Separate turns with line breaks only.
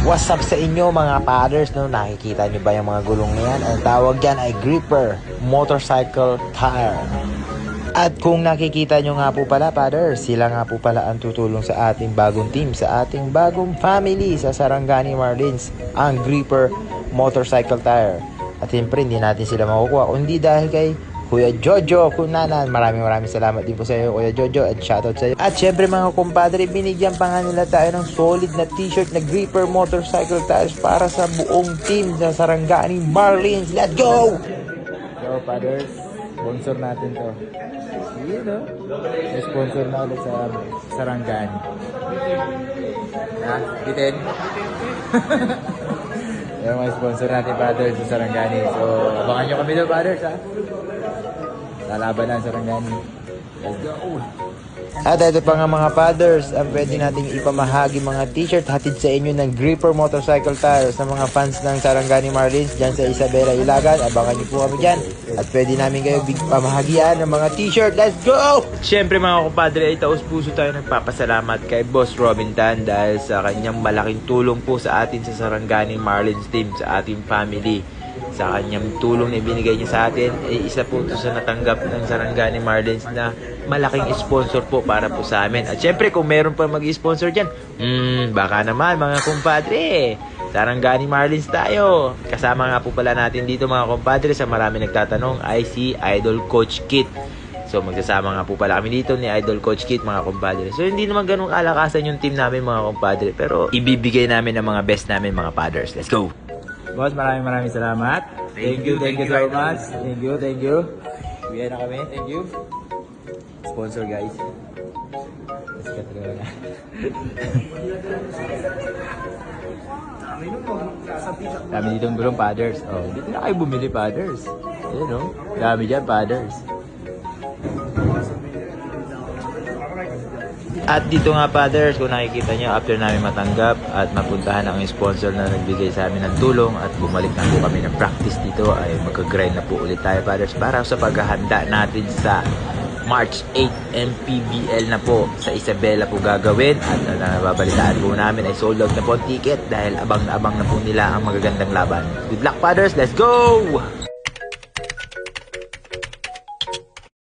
What's up sa inyo mga padders, no? Nakikita nyo ba yung mga gulong na yan? Ang tawag dyan ay gripper motorcycle tire. At kung nakikita nyo nga po pala padders, sila nga po pala ang tutulong sa ating bagong team, sa ating bagong family sa Sarangani Marlins, ang gripper motorcycle tire. At siyempre hindi natin sila makukuha kung hindi dahil kay Kuya Jojo Kunanan. Maraming salamat din po sa iyo Kuya Jojo, at shoutout sa iyo. At syempre mga kumpadre, binigyan pa nga nila tayo ng solid na t-shirt na gripper motorcycle tires para sa buong team sa Sarangani Marlins. Let's go! So padders, sponsor natin to. Yun no? May sponsor na ulit sa Sarangani. Ha? Bitin? Yung mga sponsor natin padders sa Sarangani. So abangan nyo kami doon padders ha. Lalaban lang sa Sarangani. Let's go! At ito pa nga mga padders, ang pwede nating ipamahagi mga t-shirt hatid sa inyo ng gripper motorcycle tires sa mga fans ng Sarangani Marlins dyan sa Isabela, Ilagan. Abangan niyo po kami dyan. At pwede namin kayo pamahagian ng mga t-shirt. Let's go! Siyempre mga kumpadre, ay taos-puso tayo nagpapasalamat kay Boss Robin Tan dahil sa kanyang malaking tulong po sa atin sa Sarangani Marlins team, sa ating family. Sa kanyang tulong na ibinigay niya sa atin, ay isa po ito sa natanggap ng Sarangani Marlins na malaking sponsor po para po sa amin. At syempre kung meron pa mag-sponsor dyan, baka naman mga kumpadre, Sarangani Marlins tayo. Kasama nga po pala natin dito mga kumpadre, sa marami nagtatanong, ay si Idol Coach Kit. So magsasama nga po pala kami dito ni Idol Coach Kit mga kumpadre. So hindi naman ganun kalakasan yung team namin mga kumpadre, pero ibibigay namin ang mga best namin mga padders. Let's go! Boss, maraming salamat. Thank you so much. Thank you. Uwihan na kami. Thank you. Sponsor guys. Let's get it na. Dami ditong gulong padders. Oh, dito na kayo bumili padders. Ayan o. Dami dyan padders. At dito nga padders, kung nakikita nyo, after namin matanggap at mapuntahan ang sponsor na nagbigay sa amin ng tulong at bumalik na po kami ng practice dito, ay magka-grind na po ulit tayo padders para sa paghahanda natin sa March 8 MPBL na po sa Isabela po gagawin. At nababalitaan po namin ay sold out na po ang ticket dahil abang na po nila ang magagandang laban. Good luck padders, let's go!